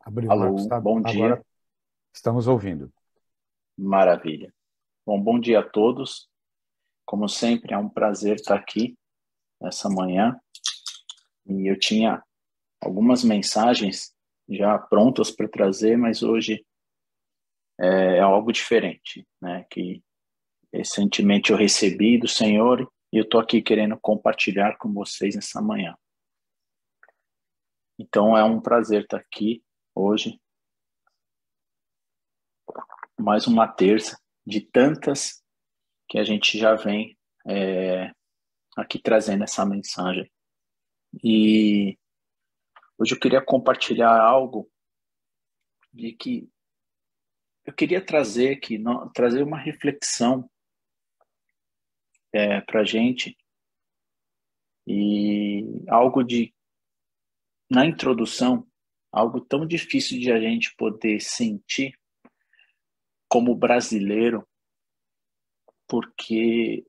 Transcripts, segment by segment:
Abriu, Marcos. Alô, Tá, bom dia, agora estamos ouvindo. maravilha. Bom dia a todos. Como sempre, é um prazer estar aqui essa manhã. E eu tinha algumas mensagens já prontas para trazer, mas hoje é algo diferente, né? Que recentemente eu recebi do Senhor e eu estou aqui querendo compartilhar com vocês nessa manhã. Então é um prazer estar aqui hoje, mais uma terça de tantas que a gente já vem é, aqui trazendo essa mensagem. E hoje eu queria compartilhar algo de que eu queria trazer aqui, trazer uma reflexão para a gente e algo de, na introdução, algo tão difícil de a gente poder sentir como brasileiro, porque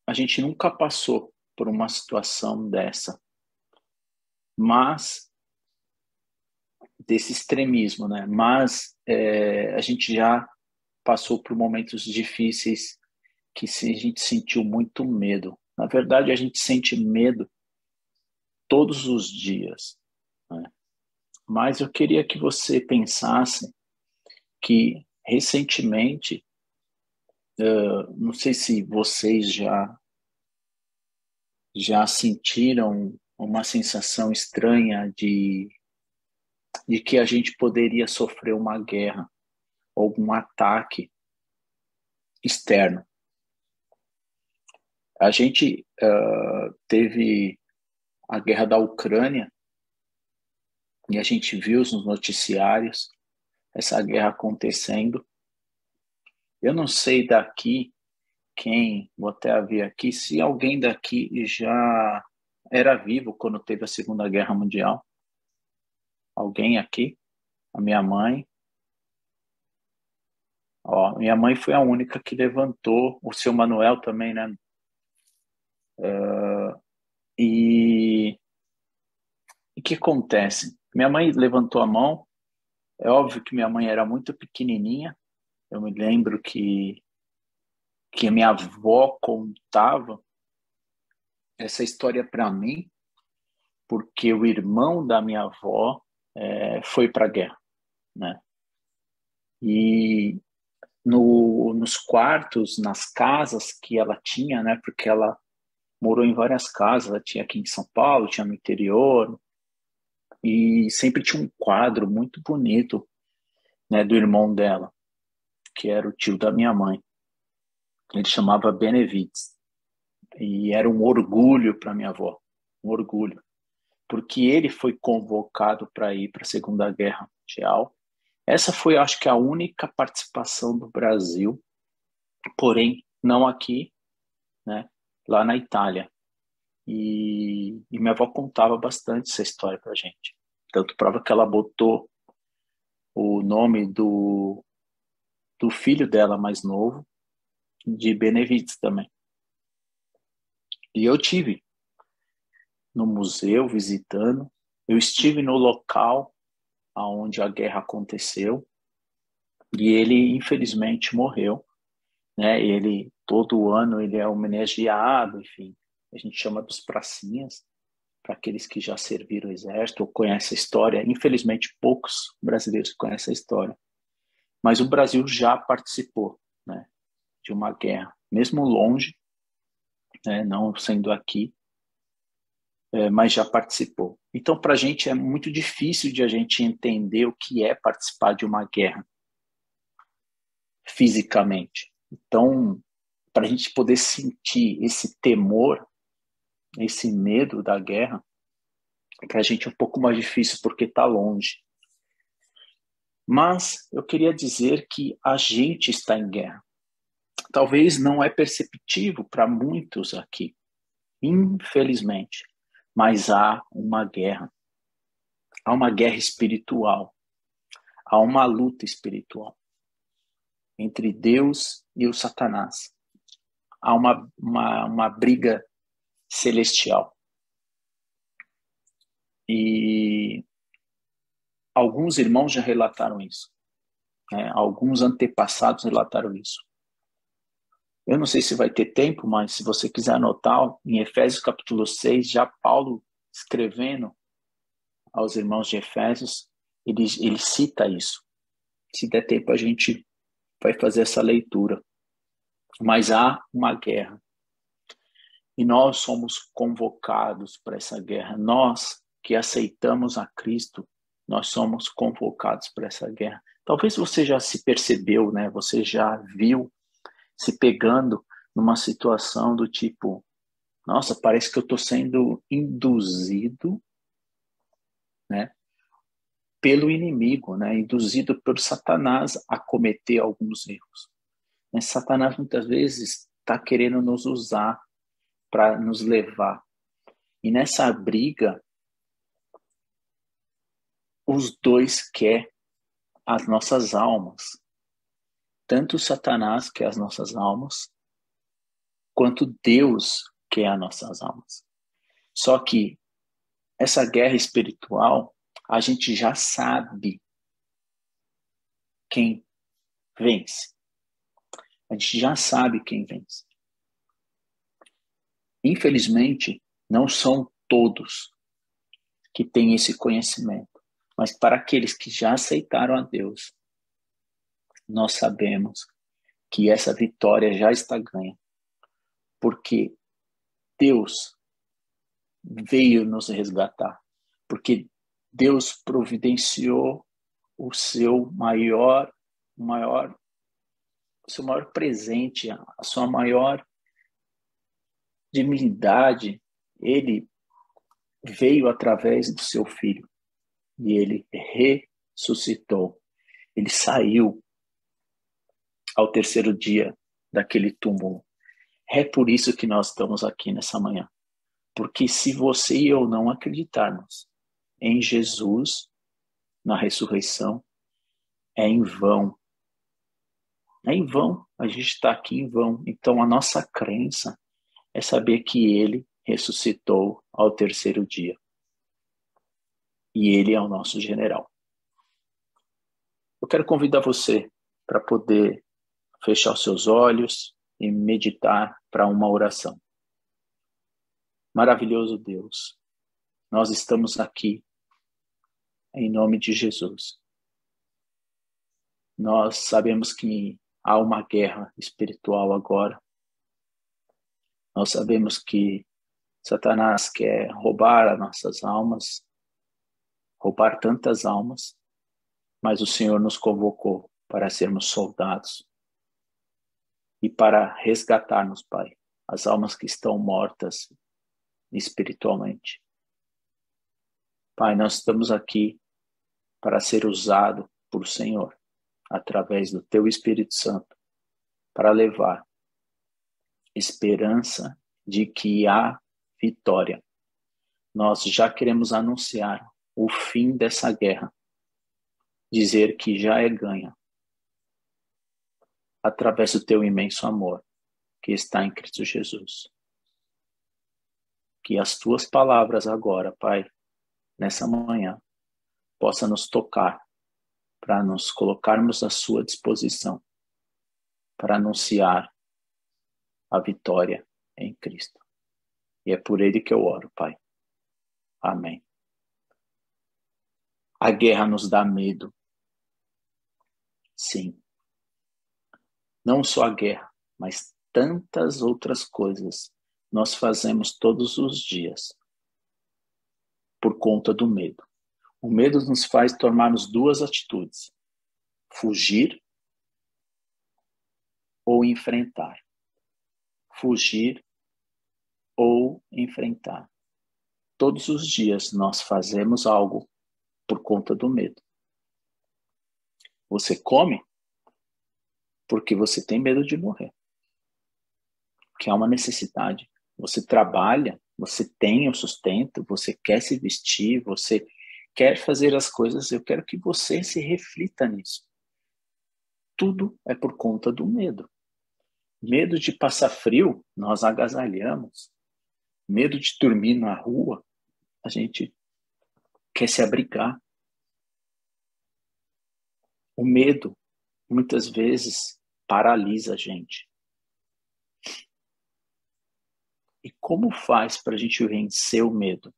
a gente nunca passou por uma situação dessa, mas desse extremismo, né? Mas a gente já passou por momentos difíceis a gente sentiu muito medo. Na verdade, a gente sente medo todos os dias, né? Mas eu queria que você pensasse que recentemente, não sei se vocês já sentiram uma sensação estranha de que a gente poderia sofrer uma guerra ou um ataque externo. A gente teve a guerra da Ucrânia e a gente viu nos noticiários essa guerra acontecendo. Eu não sei daqui vou até ver aqui, se alguém daqui já era vivo quando teve a Segunda Guerra Mundial. Alguém aqui? A minha mãe. Ó, minha mãe foi a única que levantou, o seu Manuel também, né? E o que acontece? Minha mãe levantou a mão. É óbvio que minha mãe era muito pequenininha. Eu me lembro que a minha avó contava essa história para mim, porque o irmão da minha avó foi para a guerra, né? E nos quartos, nas casas que ela tinha, né? Porque ela morou em várias casas, ela tinha aqui em São Paulo, tinha no interior, e sempre tinha um quadro muito bonito, né? Do irmão dela, que era o tio da minha mãe. Ele chamava Benevides. E era um orgulho para minha avó, um orgulho, porque ele foi convocado para ir para a Segunda Guerra Mundial. Essa foi, acho que, a única participação do Brasil, porém, não aqui, né, lá na Itália. E minha avó contava bastante essa história para gente. Tanto prova que ela botou o nome do filho dela mais novo de Benevides também. E eu tive no museu visitando, eu estive no local onde a guerra aconteceu e ele infelizmente morreu, né? Ele todo ano ele é homenageado, enfim, a gente chama dos pracinhas para aqueles que já serviram o exército ou conhecem a história. Infelizmente poucos brasileiros conhecem a história, mas o Brasil já participou, né, de uma guerra, mesmo longe, né, não sendo aqui, mas já participou. Então, para a gente é muito difícil de a gente entender o que é participar de uma guerra fisicamente. Então, para a gente poder sentir esse temor, esse medo da guerra, para a gente é um pouco mais difícil porque está longe. Mas eu queria dizer que a gente está em guerra. Talvez não é perceptível para muitos aqui, infelizmente, mas há uma guerra. Há uma guerra espiritual. Há uma luta espiritual entre Deus e o Satanás. Há uma briga celestial. E Alguns irmãos já relataram isso, né? Alguns antepassados relataram isso. Eu não sei se vai ter tempo, mas se você quiser anotar, em Efésios capítulo 6, já Paulo escrevendo aos irmãos de Efésios, ele cita isso. Se der tempo, a gente vai fazer essa leitura. Mas há uma guerra. E nós somos convocados para essa guerra. Nós que aceitamos a Cristo, nós somos convocados para essa guerra. Talvez você já se percebeu, né? Você já viu se pegando numa situação do tipo, nossa, parece que eu estou sendo induzido, né, pelo inimigo, né, induzido por Satanás a cometer alguns erros. Mas Satanás muitas vezes está querendo nos usar para nos levar. E nessa briga, os dois querem as nossas almas. Tanto Satanás quer as nossas almas, quanto Deus quer as nossas almas. Só que essa guerra espiritual, a gente já sabe quem vence. A gente já sabe quem vence. Infelizmente, não são todos que têm esse conhecimento. Mas para aqueles que já aceitaram a Deus, nós sabemos que essa vitória já está ganha. Porque Deus veio nos resgatar. Porque Deus providenciou o seu maior presente, a sua maior divindade. Ele veio através do seu filho e ele ressuscitou. Ele saiu ao terceiro dia daquele túmulo. É por isso que nós estamos aqui nessa manhã. Porque se você e eu não acreditarmos em Jesus, na ressurreição, é em vão. É em vão. A gente está aqui em vão. Então a nossa crença é saber que ele ressuscitou ao terceiro dia. E ele é o nosso general. Eu quero convidar você para poder fechar os seus olhos e meditar para uma oração. Maravilhoso Deus, nós estamos aqui em nome de Jesus. Nós sabemos que há uma guerra espiritual agora. Nós sabemos que Satanás quer roubar as nossas almas, roubar tantas almas, mas o Senhor nos convocou para sermos soldados e para resgatarmos, Pai, as almas que estão mortas espiritualmente. Pai, nós estamos aqui para ser usado por Senhor, através do Teu Espírito Santo, para levar esperança de que há vitória. Nós já queremos anunciar o fim dessa guerra, dizer que já é ganha, através do Teu imenso amor que está em Cristo Jesus. Que as Tuas palavras agora, Pai, nessa manhã, possa nos tocar para nos colocarmos à Sua disposição para anunciar a vitória em Cristo. E é por Ele que eu oro, Pai. Amém. A guerra nos dá medo. Sim. Não só a guerra, mas tantas outras coisas nós fazemos todos os dias por conta do medo. O medo nos faz tomarmos duas atitudes: fugir ou enfrentar. Fugir ou enfrentar. Todos os dias nós fazemos algo por conta do medo. Você come porque você tem medo de morrer, que é uma necessidade. Você trabalha, você tem o sustento, você quer se vestir, você quer fazer as coisas. Eu quero que você se reflita nisso. Tudo é por conta do medo. Medo de passar frio, nós agasalhamos. Medo de dormir na rua, a gente quer se abrigar. O medo, muitas vezes, paralisa a gente. E como faz para a gente vencer o medo?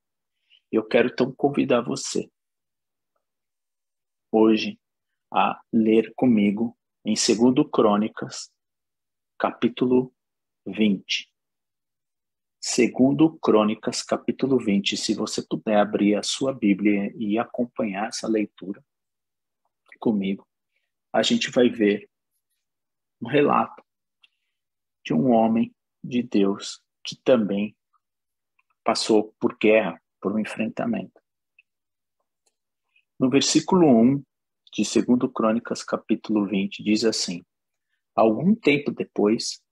Eu quero então convidar você hoje a ler comigo em 2 Crônicas, capítulo 20. 2 Crônicas, capítulo 20. Se você puder abrir a sua Bíblia e acompanhar essa leitura comigo, a gente vai ver um relato de um homem de Deus que também passou por guerra, por um enfrentamento. No versículo 1 de 2 Crônicas, capítulo 20, diz assim: algum tempo depois,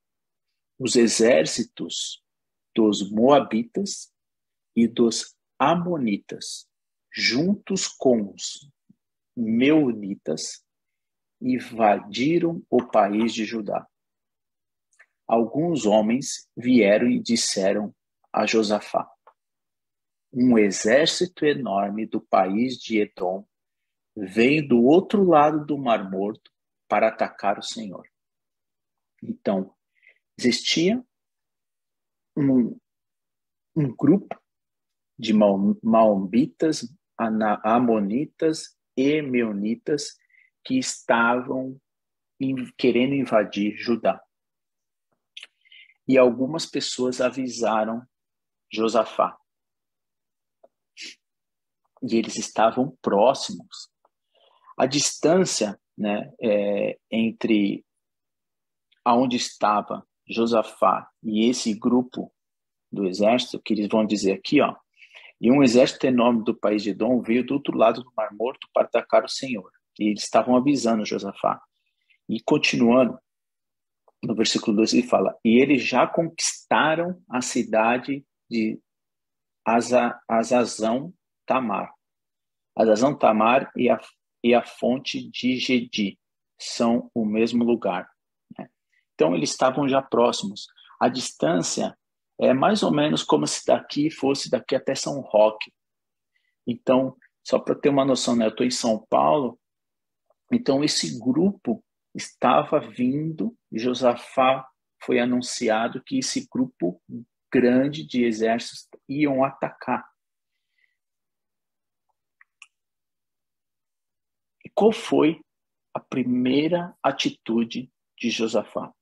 os exércitos dos Moabitas e dos Amonitas, juntos com os Meunitas, invadiram o país de Judá. Alguns homens vieram e disseram a Josafá: um exército enorme do país de Edom vem do outro lado do Mar Morto para atacar o Senhor. Então, existia um grupo de Maomitas, Amonitas e Meunitas que estavam querendo invadir Judá. E algumas pessoas avisaram Josafá. E eles estavam próximos. A distância, né, entre aonde estava Josafá e esse grupo do exército, que eles vão dizer aqui, ó, e um exército enorme do país de Edom veio do outro lado do Mar Morto para atacar o Senhor. E eles estavam avisando Josafá. E continuando, no versículo 2 ele fala: e eles já conquistaram a cidade de Azazão Tamar. Azazão Tamar e a fonte de Gedi são o mesmo lugar. Né? Então eles estavam já próximos. A distância é mais ou menos como se daqui fosse daqui até São Roque. Então, só para ter uma noção, né? Eu estou em São Paulo, então esse grupo estava vindo, e Josafá foi anunciado que esse grupo grande de exércitos iam atacar. E qual foi a primeira atitude de Josafá?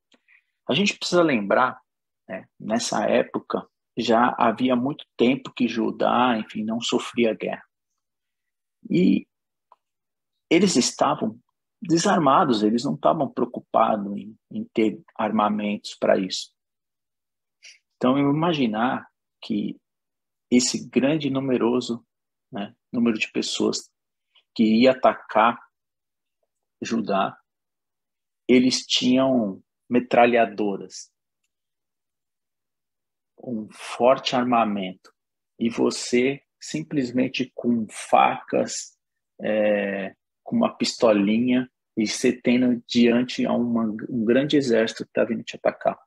A gente precisa lembrar, né, nessa época, já havia muito tempo que Judá, enfim, não sofria guerra. E eles estavam desarmados, eles não estavam preocupados em ter armamentos para isso. Então, eu imaginar que esse grande numeroso, né, número de pessoas que ia atacar Judá, eles tinham metralhadoras, um forte armamento, e você simplesmente com facas, com uma pistolinha, e você tendo diante a um grande exército que está vindo te atacar.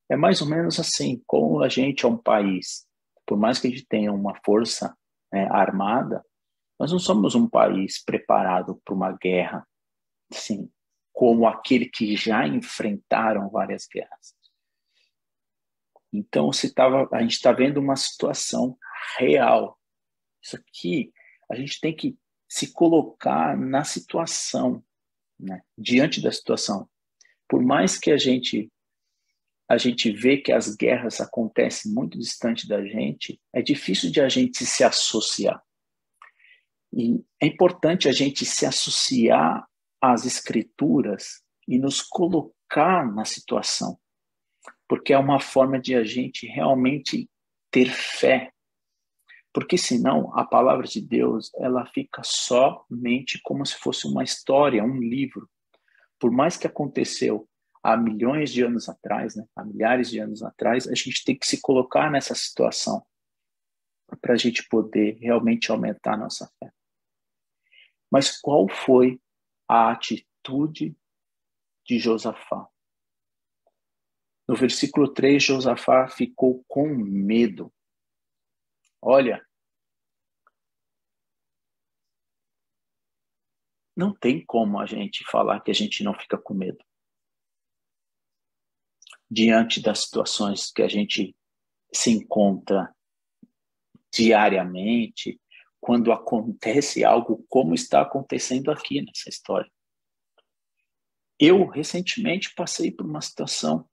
É mais ou menos assim, como a gente é um país, por mais que a gente tenha uma força, né, armada, nós não somos um país preparado para uma guerra, assim, como aquele que já enfrentaram várias guerras. Então, a gente está vendo uma situação real. Isso aqui, a gente tem que se colocar na situação, né? Diante da situação. Por mais que a gente vê que as guerras acontecem muito distante da gente, é difícil de a gente se associar. E é importante a gente se associar às escrituras e nos colocar na situação, porque é uma forma de a gente realmente ter fé. Porque senão a palavra de Deus, ela fica somente como se fosse uma história, um livro. Por mais que aconteceu há milhões de anos atrás, né, há milhares de anos atrás, a gente tem que se colocar nessa situação para a gente poder realmente aumentar a nossa fé. Mas qual foi a atitude de Josafá? No versículo 3, Josafá ficou com medo. Olha, Não tem como a gente falar que a gente não fica com medo. Diante das situações que a gente se encontra diariamente, quando acontece algo como está acontecendo aqui nessa história. Eu, recentemente, passei por uma situação,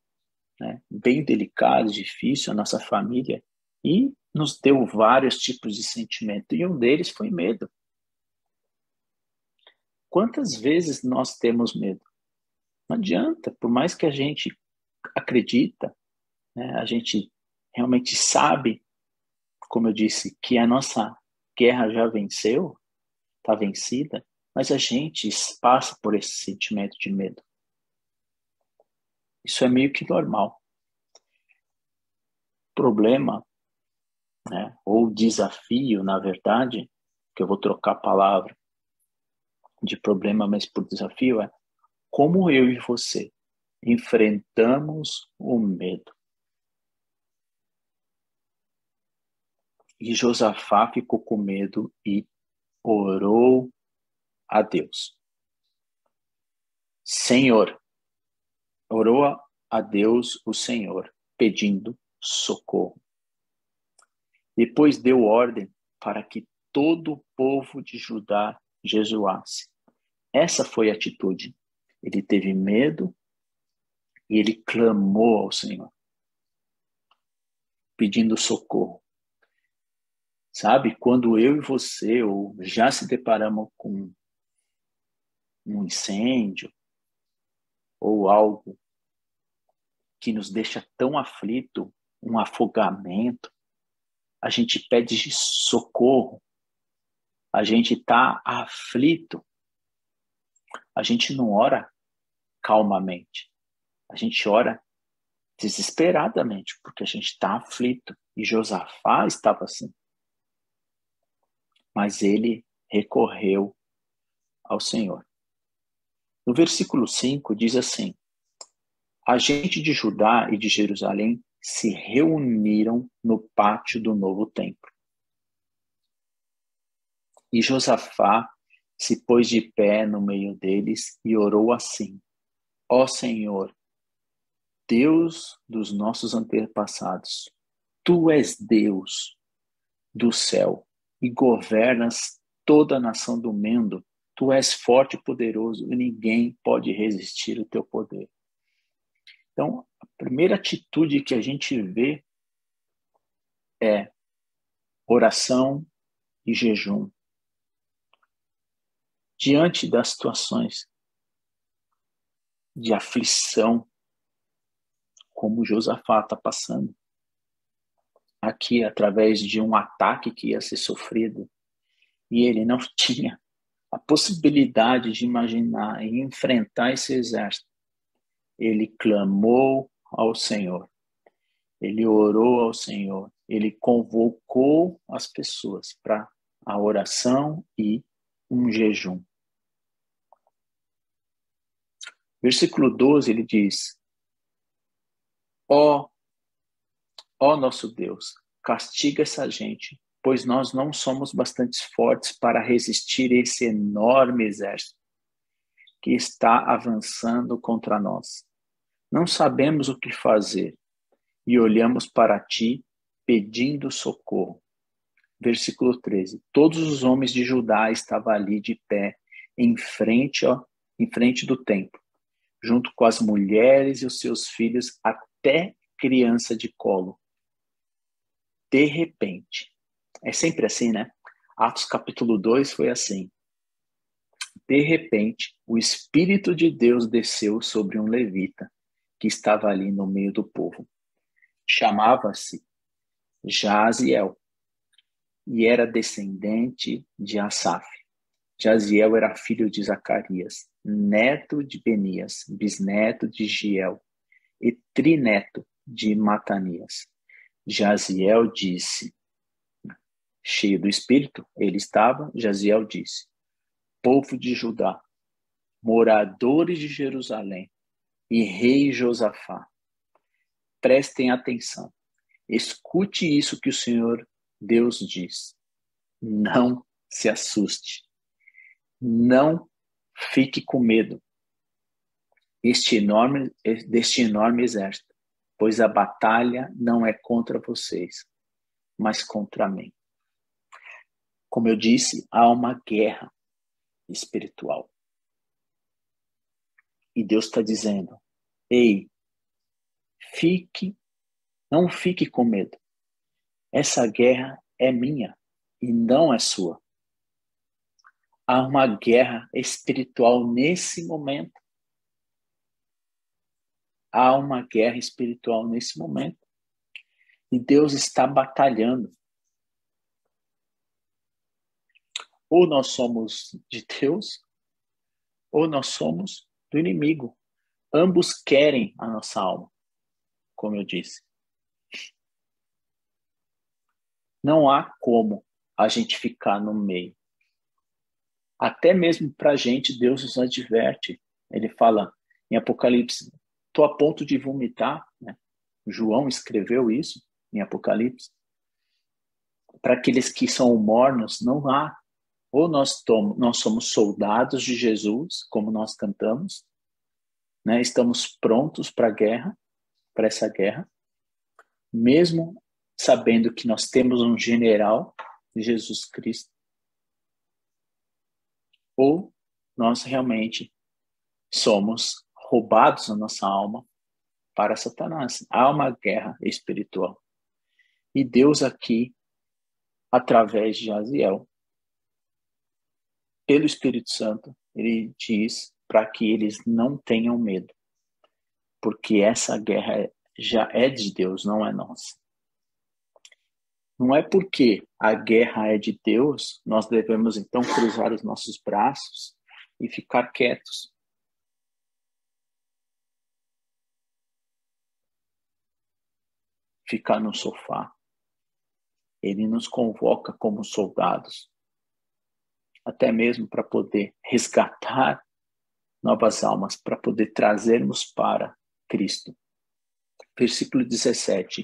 né, bem delicada, difícil, a nossa família, e nos deu vários tipos de sentimento, e um deles foi medo. Quantas vezes nós temos medo? Não adianta, por mais que a gente acredita, né, a gente realmente sabe, como eu disse, que a nossa guerra já venceu, está vencida, mas a gente passa por esse sentimento de medo. Isso é meio que normal. Problema, né, ou desafio, na verdade, que eu vou trocar a palavra de problema, mas por desafio, é como eu e você enfrentamos o medo. E Josafá ficou com medo e orou a Deus. Senhor, orou a Deus o Senhor, pedindo socorro. Depois deu ordem para que todo o povo de Judá jejuasse. Essa foi a atitude. Ele teve medo e ele clamou ao Senhor, pedindo socorro. Sabe, quando eu e você ou já se deparamos com um incêndio ou algo que nos deixa tão aflito, um afogamento, a gente pede socorro, a gente está aflito, a gente não ora calmamente, a gente ora desesperadamente, porque a gente está aflito. E Josafá estava assim. Mas ele recorreu ao Senhor. No versículo 5 diz assim: a gente de Judá e de Jerusalém se reuniram no pátio do novo templo. E Josafá se pôs de pé no meio deles e orou assim: ó Senhor, Deus dos nossos antepassados, tu és Deus do céu e governas toda a nação do mundo. Tu és forte e poderoso e ninguém pode resistir ao teu poder. Então, a primeira atitude que a gente vê é oração e jejum. Diante das situações de aflição, como Josafá está passando, aqui através de um ataque que ia ser sofrido, e ele não tinha a possibilidade de imaginar e enfrentar esse exército. Ele clamou ao Senhor, ele orou ao Senhor, ele convocou as pessoas para a oração e um jejum. Versículo 12, ele diz: ó nosso Deus, castiga essa gente, pois nós não somos bastante fortes para resistir esse enorme exército que está avançando contra nós. Não sabemos o que fazer e olhamos para ti pedindo socorro. Versículo 13. Todos os homens de Judá estavam ali de pé, em frente do templo, junto com as mulheres e os seus filhos, até criança de colo. De repente, é sempre assim, né? Atos capítulo 2 foi assim. De repente, o Espírito de Deus desceu sobre um levita que estava ali no meio do povo. Chamava-se Jaziel e era descendente de Asaf. Jaziel era filho de Zacarias, neto de Benias, bisneto de Giel e trineto de Matanias. Jaziel disse, cheio do Espírito, ele estava, Jaziel disse: povo de Judá, moradores de Jerusalém e rei Josafá, prestem atenção. Escute isso que o Senhor Deus diz. Não se assuste. Não fique com medo deste enorme exército, pois a batalha não é contra vocês, mas contra mim. Como eu disse, há uma guerra espiritual. E Deus está dizendo, ei, não fique com medo. Essa guerra é minha e não é sua. Há uma guerra espiritual nesse momento. Há uma guerra espiritual nesse momento. E Deus está batalhando. Ou nós somos de Deus, ou nós somos do inimigo. Ambos querem a nossa alma, como eu disse. Não há como a gente ficar no meio. Até mesmo para a gente, Deus nos adverte. Ele fala em Apocalipse, estou a ponto de vomitar. Né? João escreveu isso em Apocalipse. Para aqueles que são mornos, não há. Ou nós somos soldados de Jesus, como nós cantamos, né? Estamos prontos para a guerra, para essa guerra, mesmo sabendo que nós temos um general, Jesus Cristo, ou nós realmente somos roubados a nossa alma para Satanás. Há uma guerra espiritual. E Deus aqui, através de Aziel, pelo Espírito Santo, ele diz para que eles não tenham medo, porque essa guerra já é de Deus, não é nossa. Não é porque a guerra é de Deus, nós devemos então cruzar os nossos braços e ficar quietos. Ficar no sofá. Ele nos convoca como soldados, até mesmo para poder resgatar novas almas, para poder trazermos para Cristo. Versículo 17.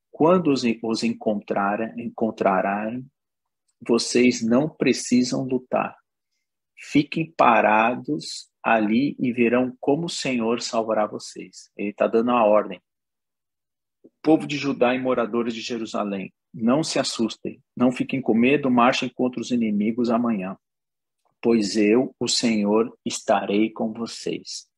Quando os encontrarem, vocês não precisam lutar. Fiquem parados ali e verão como o Senhor salvará vocês. Ele está dando a ordem. Povo de Judá e moradores de Jerusalém, não se assustem, não fiquem com medo, marchem contra os inimigos amanhã, pois eu, o Senhor, estarei com vocês.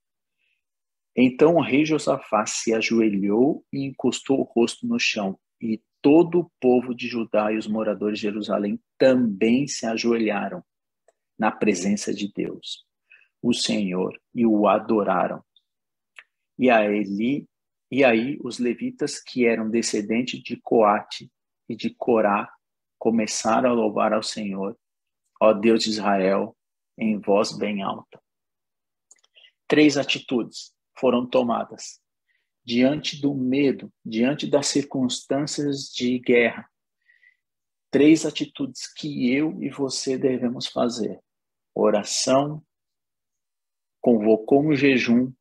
Então o rei Josafá se ajoelhou e encostou o rosto no chão, e todo o povo de Judá e os moradores de Jerusalém também se ajoelharam na presença de Deus, o Senhor, e o adoraram. E aí os levitas, que eram descendentes de Coate e de Corá, começaram a louvar ao Senhor, ó Deus de Israel, em voz bem alta. 3 atitudes foram tomadas diante do medo, diante das circunstâncias de guerra. 3 atitudes que eu e você devemos fazer. Oração, convocou um jejum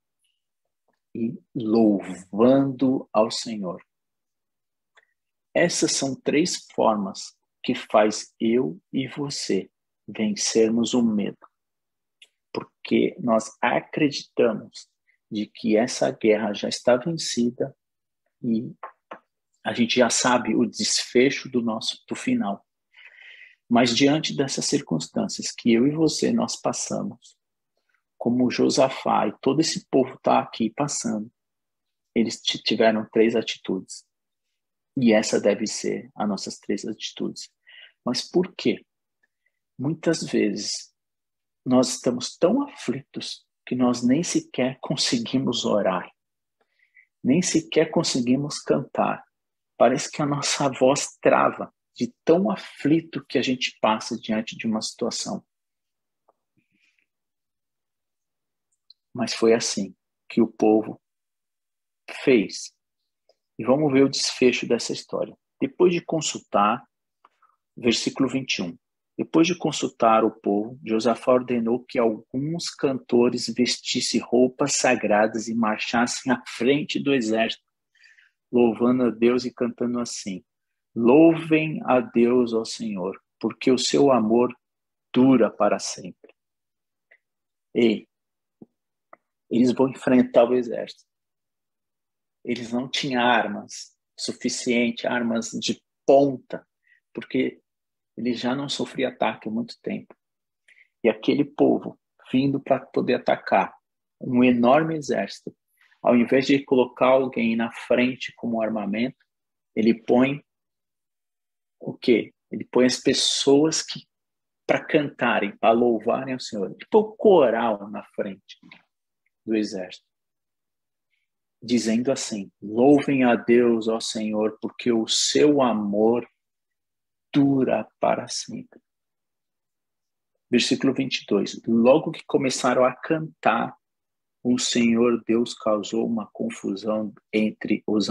e louvando ao Senhor. Essas são 3 formas que faz eu e você vencermos o medo. Porque nós acreditamos de que essa guerra já está vencida e a gente já sabe o desfecho do final. Mas diante dessas circunstâncias que eu e você nós passamos, como Josafá e todo esse povo está aqui passando, eles tiveram 3 atitudes. E essa deve ser as nossas 3 atitudes. Mas por quê? Muitas vezes nós estamos tão aflitos que nós nem sequer conseguimos orar, nem sequer conseguimos cantar. Parece que a nossa voz trava de tão aflito que a gente passa diante de uma situação. Mas foi assim que o povo fez. E vamos ver o desfecho dessa história. Depois de consultar, versículo 21. Depois de consultar o povo, Josafá ordenou que alguns cantores vestissem roupas sagradas e marchassem à frente do exército, louvando a Deus e cantando assim: louvem a Deus, ó Senhor, porque o seu amor dura para sempre. Ei, eles vão enfrentar o exército. Eles não tinham armas suficientes, armas de ponta, porque eles já não sofriam ataque há muito tempo. E aquele povo vindo para poder atacar um enorme exército, ao invés de colocar alguém na frente como armamento, ele põe o quê? Ele põe as pessoas que para cantarem, para louvarem ao Senhor. Ele põe o coral na frente do exército, dizendo assim: louvem a Deus, ó Senhor, porque o seu amor dura para sempre. Versículo 22. Logo que começaram a cantar, o Senhor Deus causou uma confusão entre os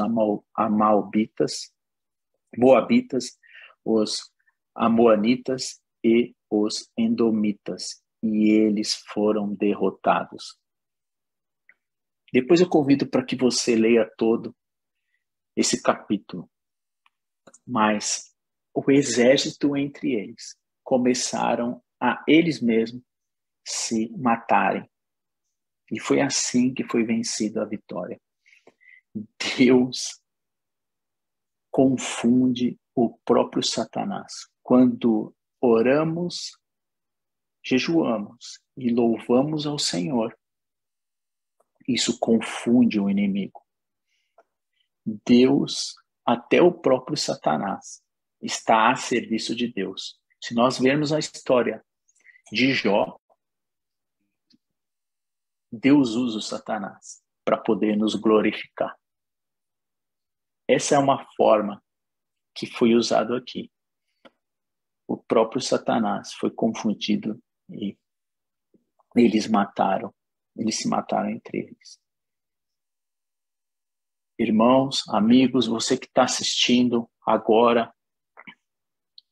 Moabitas, os Amonitas e os Edomitas, e eles foram derrotados. Depois eu convido para que você leia todo esse capítulo. Mas o exército entre eles começaram a eles mesmos se matarem. E foi assim que foi vencida a vitória. Deus confunde o próprio Satanás. Quando oramos, jejuamos e louvamos ao Senhor, isso confunde o inimigo. Deus, até o próprio Satanás, está a serviço de Deus. Se nós vermos a história de Jó, Deus usa o Satanás para poder nos glorificar. Essa é uma forma que foi usado aqui. O próprio Satanás foi confundido e eles se mataram entre eles. Irmãos, amigos, você que está assistindo agora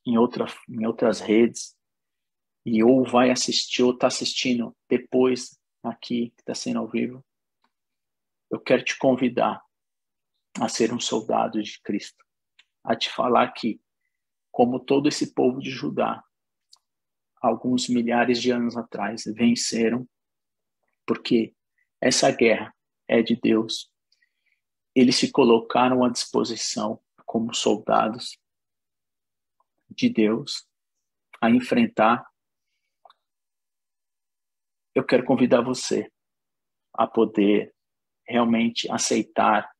em outras redes, e ou vai assistir, ou está assistindo depois aqui, que está sendo ao vivo, eu quero te convidar a ser um soldado de Cristo, a te falar que, como todo esse povo de Judá, alguns milhares de anos atrás, venceram, porque essa guerra é de Deus. Eles se colocaram à disposição como soldados de Deus a enfrentar. Eu quero convidar você a poder realmente aceitar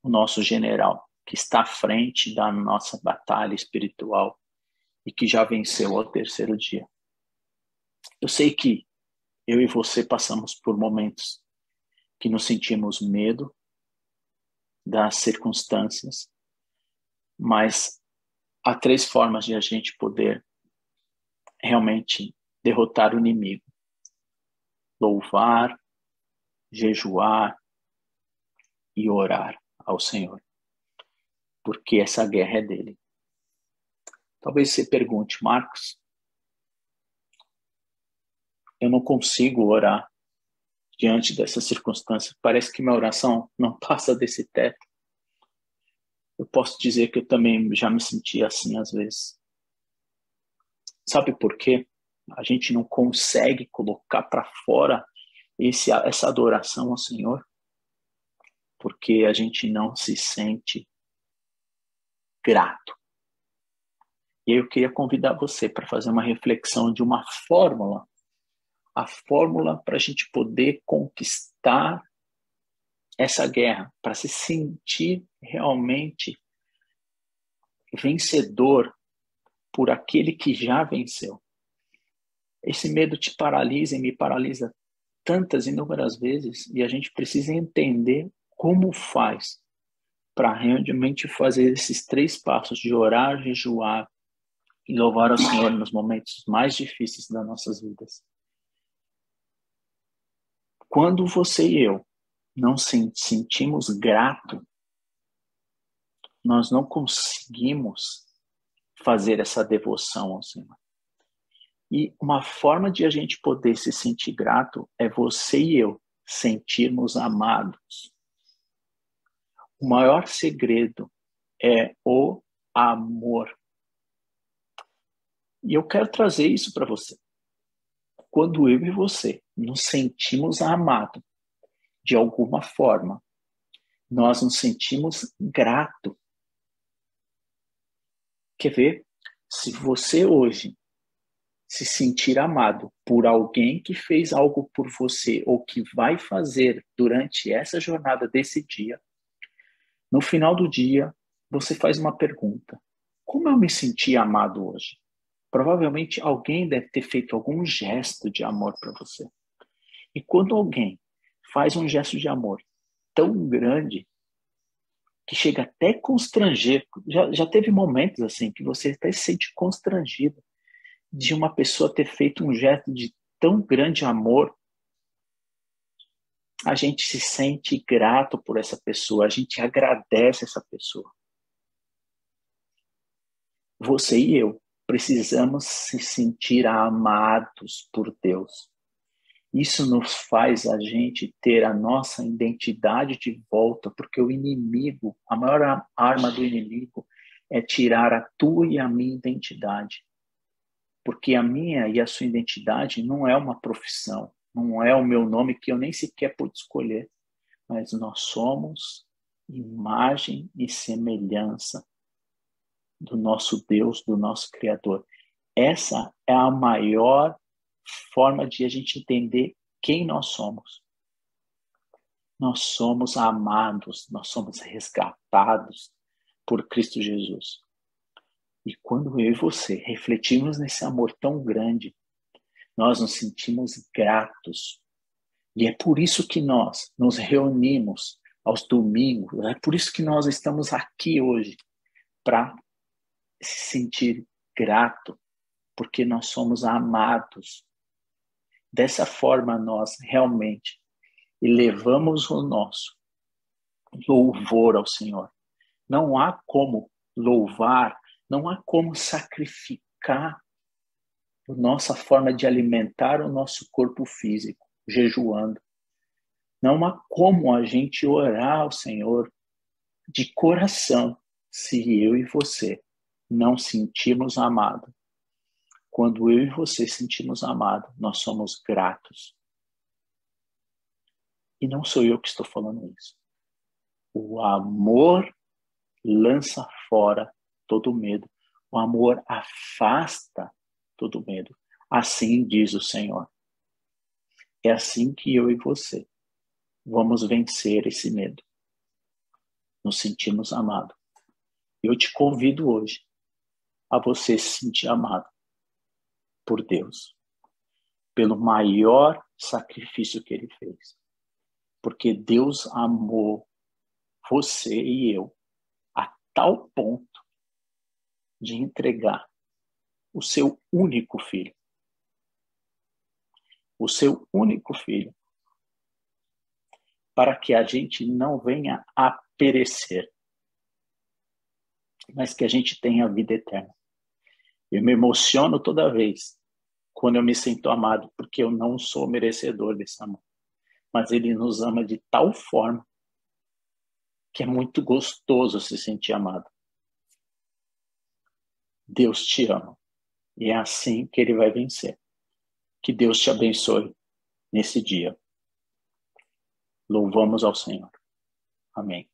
o nosso general, que está à frente da nossa batalha espiritual e que já venceu ao terceiro dia. Eu sei que eu e você passamos por momentos que nos sentimos medo das circunstâncias, mas há 3 formas de a gente poder realmente derrotar o inimigo: louvar, jejuar e orar ao Senhor, porque essa guerra é dele. Talvez você pergunte: Marcos, eu não consigo orar diante dessa circunstância, parece que minha oração não passa desse teto. Eu posso dizer que eu também já me senti assim às vezes. Sabe por quê? A gente não consegue colocar para fora essa adoração ao Senhor, porque a gente não se sente grato. E eu queria convidar você para fazer uma reflexão de uma fórmula, a fórmula para a gente poder conquistar essa guerra, para se sentir realmente vencedor por aquele que já venceu. Esse medo te paralisa e me paralisa tantas, inúmeras vezes, e a gente precisa entender como faz para realmente fazer esses 3 passos de orar, jejuar e louvar ao Senhor nos momentos mais difíceis das nossas vidas. Quando você e eu não sentimos grato, nós não conseguimos fazer essa devoção ao Senhor. E uma forma de a gente poder se sentir grato é você e eu sentirmos amados. O maior segredo é o amor. E eu quero trazer isso para você. quando eu e você nos sentimos amados de alguma forma, nós nos sentimos grato. Quer ver? Se você hoje se sentir amado por alguém que fez algo por você ou que vai fazer durante essa jornada desse dia, no final do dia, você faz uma pergunta: como eu me senti amado hoje? Provavelmente alguém deve ter feito algum gesto de amor para você. E quando alguém faz um gesto de amor tão grande, que chega até a constranger, já teve momentos assim que você até se sente constrangido de uma pessoa ter feito um gesto de tão grande amor, a gente se sente grato por essa pessoa, a gente agradece essa pessoa. Você e eu precisamos se sentir amados por Deus. Isso nos faz a gente ter a nossa identidade de volta, porque o inimigo, a maior arma do inimigo é tirar a tua e a minha identidade. Porque a minha e a sua identidade não é uma profissão, não é o meu nome que eu nem sequer pude escolher, mas nós somos imagem e semelhança do nosso Deus, do nosso Criador. Essa é a maior forma de a gente entender quem nós somos. Nós somos amados, nós somos resgatados por Cristo Jesus. E quando eu e você refletimos nesse amor tão grande, nós nos sentimos gratos. E é por isso que nós nos reunimos aos domingos, é por isso que nós estamos aqui hoje, para se sentir grato, porque nós somos amados. Dessa forma, nós realmente elevamos o nosso louvor ao Senhor. Não há como louvar, não há como sacrificar a nossa forma de alimentar o nosso corpo físico, jejuando. Não há como a gente orar ao Senhor de coração se eu e você não sentirmos amado. Quando eu e você sentimos amado, nós somos gratos. E não sou eu que estou falando isso. O amor lança fora todo medo. O amor afasta todo medo. Assim diz o Senhor. É assim que eu e você vamos vencer esse medo. Nos sentimos amados. Eu te convido hoje a você se sentir amado por Deus, pelo maior sacrifício que Ele fez. Porque Deus amou você e eu a tal ponto de entregar o seu único filho. O seu único filho. Para que a gente não venha a perecer, mas que a gente tenha a vida eterna. Eu me emociono toda vez quando eu me sinto amado, porque eu não sou merecedor desse amor. Mas Ele nos ama de tal forma que é muito gostoso se sentir amado. Deus te ama. E é assim que Ele vai vencer. Que Deus te abençoe nesse dia. Louvamos ao Senhor. Amém.